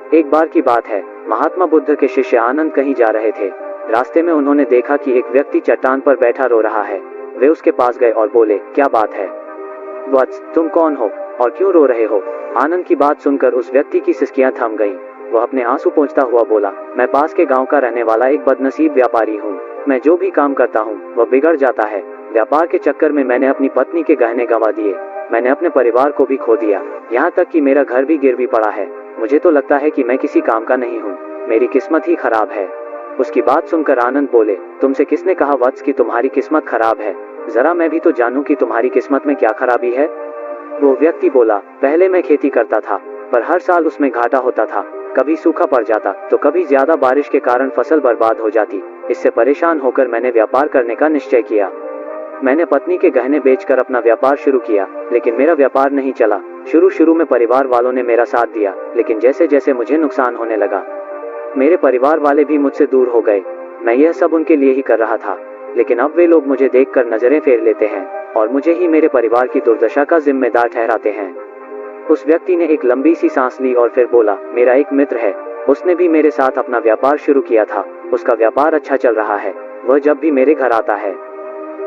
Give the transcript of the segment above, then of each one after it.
एक बार की बात है, महात्मा बुद्ध के शिष्य आनंद कहीं जा रहे थे। रास्ते में उन्होंने देखा कि एक व्यक्ति चट्टान पर बैठा रो रहा है। वे उसके पास गए और बोले, क्या बात है वत्स, तुम कौन हो और क्यों रो रहे हो? आनंद की बात सुनकर उस व्यक्ति की सिसकियां थम गईं। वह अपने आंसू पोंछता हुआ बोला, मैं पास के गांव का रहने वाला एक बदनसीब व्यापारी हूँ। मैं जो भी काम करता हूँ वह बिगड़ जाता है। व्यापार के चक्कर में मैंने अपनी पत्नी के गहने गंवा दिए, मैंने अपने परिवार को भी खो दिया, यहाँ तक कि मेरा घर भी गिरवी पड़ा है। मुझे तो लगता है कि मैं किसी काम का नहीं हूँ, मेरी किस्मत ही खराब है। उसकी बात सुनकर आनंद बोले, तुमसे किसने कहा वत्स कि तुम्हारी किस्मत खराब है? जरा मैं भी तो जानूं कि तुम्हारी किस्मत में क्या खराबी है। वो व्यक्ति बोला, पहले मैं खेती करता था, पर हर साल उसमें घाटा होता था। कभी सूखा पड़ जाता तो कभी ज्यादा बारिश के कारण फसल बर्बाद हो जाती। इससे परेशान होकर मैंने व्यापार करने का निश्चय किया। मैंने पत्नी के गहने बेचकर अपना व्यापार शुरू किया, लेकिन मेरा व्यापार नहीं चला। शुरू में परिवार वालों ने मेरा साथ दिया, लेकिन जैसे जैसे मुझे नुकसान होने लगा, मेरे परिवार वाले भी मुझसे दूर हो गए। मैं यह सब उनके लिए ही कर रहा था, लेकिन अब वे लोग मुझे देखकर नजरें फेर लेते हैं और मुझे ही मेरे परिवार की दुर्दशा का जिम्मेदार ठहराते हैं। उस व्यक्ति ने एक लंबी सी सांस ली और फिर बोला, मेरा एक मित्र है, उसने भी मेरे साथ अपना व्यापार शुरू किया था। उसका व्यापार अच्छा चल रहा है। वह जब भी मेरे घर आता है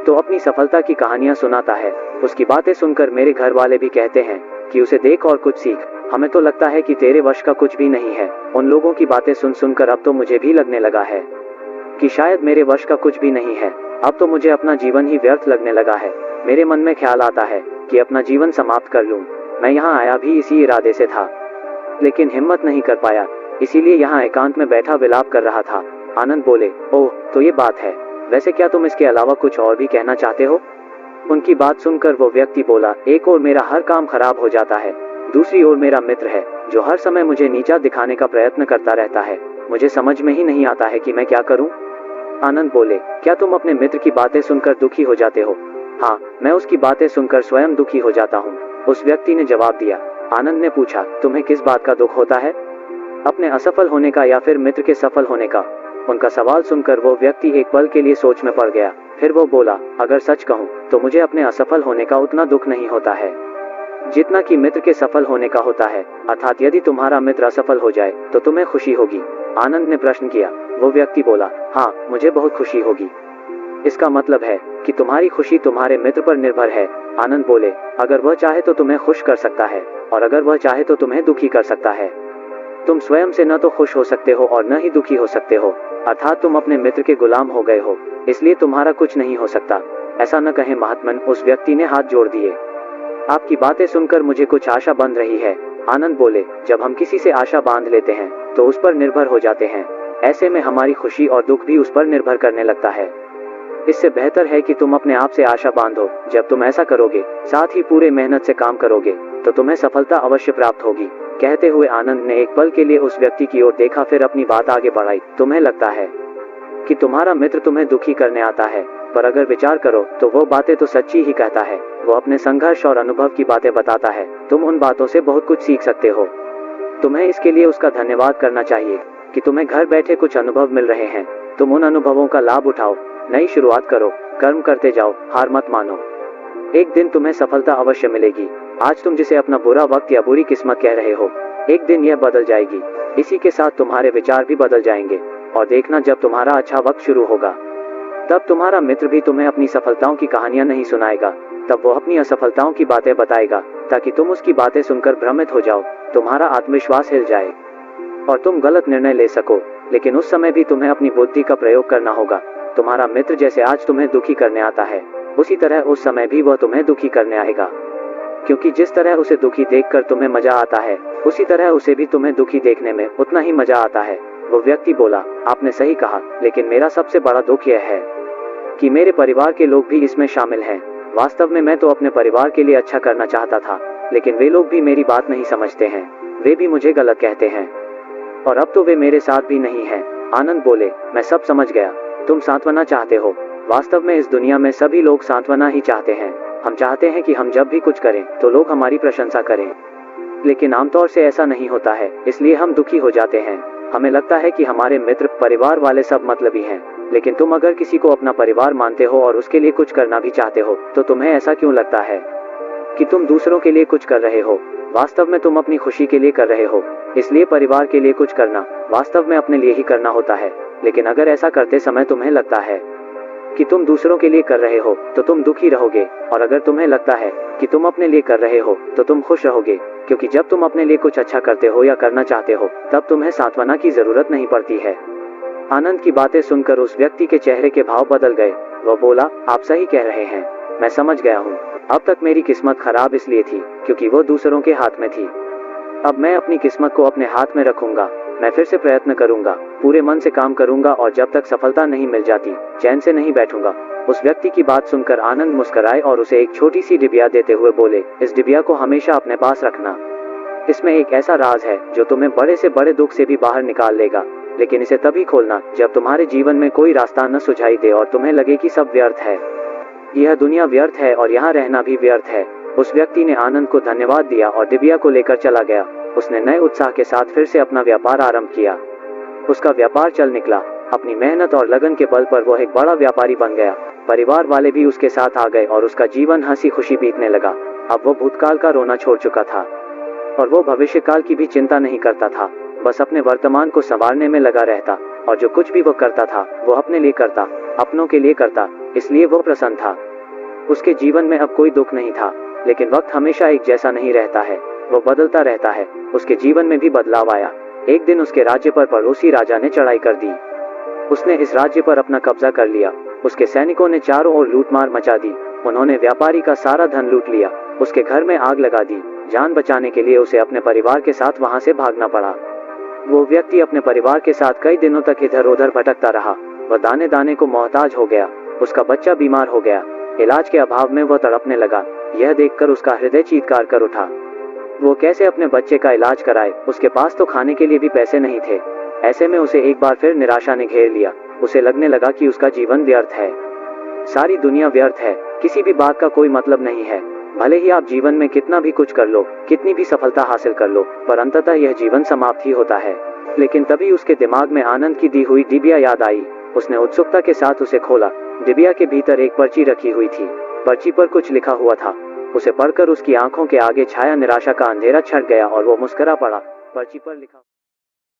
तो अपनी सफलता की कहानियां सुनाता है। उसकी बातें सुनकर मेरे घर वाले भी कहते हैं कि उसे देख और कुछ सीख। हमें तो लगता है कि तेरे वश का कुछ भी नहीं है। उन लोगों की बातें सुन सुनकर अब तो मुझे भी लगने लगा है कि शायद मेरे वश का कुछ भी नहीं है। अब तो मुझे अपना जीवन ही व्यर्थ लगने लगा है। मेरे मन में ख्याल आता है कि अपना जीवन समाप्त कर लूं। मैं यहाँ आया भी इसी इरादे से था, लेकिन हिम्मत नहीं कर पाया, इसीलिए यहाँ एकांत में बैठा विलाप कर रहा था। आनंद बोले, ओह तो ये बात है। वैसे क्या तुम इसके अलावा कुछ और भी कहना चाहते हो? उनकी बात सुनकर वो व्यक्ति बोला, एक ओर मेरा हर काम खराब हो जाता है, दूसरी ओर मेरा मित्र है जो हर समय मुझे नीचा दिखाने का प्रयत्न करता रहता है। मुझे समझ में ही नहीं आता है कि मैं क्या करूं। आनंद बोले, क्या तुम अपने मित्र की बातें सुनकर दुखी हो जाते हो? हाँ, मैं उसकी बातें सुनकर स्वयं दुखी हो जाता हूँ, उस व्यक्ति ने जवाब दिया। आनंद ने पूछा, तुम्हें किस बात का दुख होता है? अपने असफल होने का या फिर मित्र के सफल होने का? उनका सवाल सुनकर वो व्यक्ति एक पल के लिए सोच में पड़ गया। फिर वो बोला, अगर सच कहूँ तो मुझे अपने असफल होने का उतना दुख नहीं होता है जितना कि मित्र के सफल होने का होता है। अर्थात यदि तुम्हारा मित्र असफल हो जाए तो तुम्हें खुशी होगी? आनंद ने प्रश्न किया। वो व्यक्ति बोला, हाँ मुझे बहुत खुशी होगी। इसका मतलब है कि तुम्हारी खुशी तुम्हारे मित्र पर निर्भर है। आनंद बोले, अगर वह चाहे तो तुम्हें खुश कर सकता है और अगर वह चाहे तो तुम्हें दुखी कर सकता है। तुम स्वयं से न तो खुश हो सकते हो और न ही दुखी हो सकते हो, अर्थात तुम अपने मित्र के गुलाम हो गए हो, इसलिए तुम्हारा कुछ नहीं हो सकता। ऐसा न कहें महात्मन, उस व्यक्ति ने हाथ जोड़ दिए। आपकी बातें सुनकर मुझे कुछ आशा बंध रही है। आनंद बोले, जब हम किसी से आशा बांध लेते हैं तो उस पर निर्भर हो जाते हैं। ऐसे में हमारी खुशी और दुख भी उस पर निर्भर करने लगता है। इससे बेहतर है कि तुम अपने आप से आशा बांधो। जब तुम ऐसा करोगे, साथ ही पूरे मेहनत से काम करोगे, तो तुम्हें सफलता अवश्य प्राप्त होगी। कहते हुए आनंद ने एक पल के लिए उस व्यक्ति की ओर देखा, फिर अपनी बात आगे बढ़ाई। तुम्हें लगता है कि तुम्हारा मित्र तुम्हें दुखी करने आता है, पर अगर विचार करो तो वो बातें तो सच्ची ही कहता है। वो अपने संघर्ष और अनुभव की बातें बताता है। तुम उन बातों से बहुत कुछ सीख सकते हो। तुम्हें इसके लिए उसका धन्यवाद करना चाहिए कि तुम्हें घर बैठे कुछ अनुभव मिल रहे हैं। तुम उन अनुभवों का लाभ उठाओ, नई शुरुआत करो, कर्म करते जाओ, हार मत मानो। एक दिन तुम्हें सफलता अवश्य मिलेगी। आज तुम जिसे अपना बुरा वक्त या बुरी किस्मत कह रहे हो, एक दिन यह बदल जाएगी। इसी के साथ तुम्हारे विचार भी बदल जाएंगे। और देखना, जब तुम्हारा अच्छा वक्त शुरू होगा तब तुम्हारा मित्र भी तुम्हें अपनी सफलताओं की कहानियां नहीं सुनाएगा, तब वो अपनी असफलताओं की बातें बताएगा, ताकि तुम उसकी बातें सुनकर भ्रमित हो जाओ, तुम्हारा आत्मविश्वास हिल जाए और तुम गलत निर्णय ले सको। लेकिन उस समय भी तुम्हें अपनी बुद्धि का प्रयोग करना होगा। तुम्हारा मित्र जैसे आज तुम्हें दुखी करने आता है, उसी तरह उस समय भी वह तुम्हें दुखी करने आएगा, क्योंकि जिस तरह उसे दुखी देखकर तुम्हें मजा आता है, उसी तरह उसे भी तुम्हें दुखी देखने में उतना ही मजा आता है। वो व्यक्ति बोला, आपने सही कहा, लेकिन मेरा सबसे बड़ा दुख यह है कि मेरे परिवार के लोग भी इसमें शामिल हैं। वास्तव में मैं तो अपने परिवार के लिए अच्छा करना चाहता था, लेकिन वे लोग भी मेरी बात नहीं समझते हैं। वे भी मुझे गलत कहते हैं और अब तो वे मेरे साथ भी नहीं हैं। आनंद बोले, मैं सब समझ गया। तुम सांत्वना चाहते हो। वास्तव में इस दुनिया में सभी लोग सांत्वना ही चाहते हैं। हम चाहते हैं कि हम जब भी कुछ करें तो लोग हमारी प्रशंसा करें, लेकिन आमतौर से ऐसा नहीं होता है, इसलिए हम दुखी हो जाते हैं। हमें लगता है कि हमारे मित्र, परिवार वाले सब मतलबी हैं। लेकिन तुम अगर किसी को अपना परिवार मानते हो और उसके लिए कुछ करना भी चाहते हो, तो तुम्हें ऐसा क्यों लगता है कि तुम दूसरों के लिए कुछ कर रहे हो? वास्तव में तुम अपनी खुशी के लिए कर रहे हो, इसलिए परिवार के लिए कुछ करना वास्तव में अपने लिए ही करना होता है। लेकिन अगर ऐसा करते समय तुम्हें लगता है कि तुम दूसरों के लिए कर रहे हो तो तुम दुखी रहोगे, और अगर तुम्हें लगता है कि तुम अपने लिए कर रहे हो तो तुम खुश रहोगे, क्योंकि जब तुम अपने लिए कुछ अच्छा करते हो या करना चाहते हो तब तुम्हें सांत्वना की जरूरत नहीं पड़ती है। आनंद की बातें सुनकर उस व्यक्ति के चेहरे के भाव बदल गए। वह बोला, आप सही कह रहे हैं, मैं समझ गया हूँ। अब तक मेरी किस्मत खराब इसलिए थी क्योंकि वो दूसरों के हाथ में थी। अब मैं अपनी किस्मत को अपने हाथ में रखूंगा। मैं फिर से प्रयत्न करूंगा, पूरे मन से काम करूंगा और जब तक सफलता नहीं मिल जाती चैन से नहीं बैठूंगा। उस व्यक्ति की बात सुनकर आनंद मुस्कुराए और उसे एक छोटी सी डिबिया देते हुए बोले, इस डिबिया को हमेशा अपने पास रखना। इसमें एक ऐसा राज है जो तुम्हें बड़े से बड़े दुख से भी बाहर निकाल लेगा, लेकिन इसे तभी खोलना जब तुम्हारे जीवन में कोई रास्ता न सुझाई दे और तुम्हें लगे कि सब व्यर्थ है। यह दुनिया व्यर्थ है और यहाँ रहना भी व्यर्थ है। उस व्यक्ति ने आनंद को धन्यवाद दिया और डिबिया को लेकर चला गया। उसने नए उत्साह के साथ फिर से अपना व्यापार आरंभ किया। उसका व्यापार चल निकला। अपनी मेहनत और लगन के बल पर वह एक बड़ा व्यापारी बन गया। परिवार वाले भी उसके साथ आ गए और उसका जीवन हंसी खुशी बीतने लगा। अब वो भूतकाल का रोना छोड़ चुका था और वो भविष्यकाल की भी चिंता नहीं करता था, बस अपने वर्तमान को संवारने में लगा रहता। और जो कुछ भी वो करता था वो अपने लिए करता, अपनों के लिए करता, इसलिए वो प्रसन्न था। उसके जीवन में अब कोई दुख नहीं था। लेकिन वक्त हमेशा एक जैसा नहीं रहता है, वो बदलता रहता है। उसके जीवन में भी बदलाव आया। एक दिन उसके राज्य पर पड़ोसी राजा ने चढ़ाई कर दी। उसने इस राज्य पर अपना कब्जा कर लिया। उसके सैनिकों ने चारों ओर लूटमार मचा दी। उन्होंने व्यापारी का सारा धन लूट लिया। उसके घर में आग लगा दी। जान बचाने के लिए उसे अपने परिवार के साथ वहां से भागना पड़ा। वो व्यक्ति अपने परिवार के साथ कई दिनों तक इधर उधर भटकता रहा। वह दाने दाने को मोहताज हो गया। उसका बच्चा बीमार हो गया। इलाज के अभाव में वह तड़पने लगा। यह देखकर उसका हृदय चीत्कार कर उठा। वो कैसे अपने बच्चे का इलाज कराए? उसके पास तो खाने के लिए भी पैसे नहीं थे। ऐसे में उसे एक बार फिर निराशा ने घेर लिया। उसे लगने लगा कि उसका जीवन व्यर्थ है। सारी दुनिया व्यर्थ है। किसी भी बात का कोई मतलब नहीं है। भले ही आप जीवन में कितना भी कुछ कर लो, कितनी भी सफलता हासिल कर लो, पर अंततः यह जीवन समाप्त ही होता है। लेकिन तभी उसके दिमाग में आनंद की दी हुई डिबिया याद आई। उसने उत्सुकता के साथ उसे खोला। डिबिया के भीतर एक पर्ची रखी हुई थी। पर्ची पर कुछ लिखा हुआ था। उसे पढ़कर उसकी आंखों के आगे छाया निराशा का अंधेरा छट गया और वो मुस्कुरा पड़ा। पर्ची पर लिखा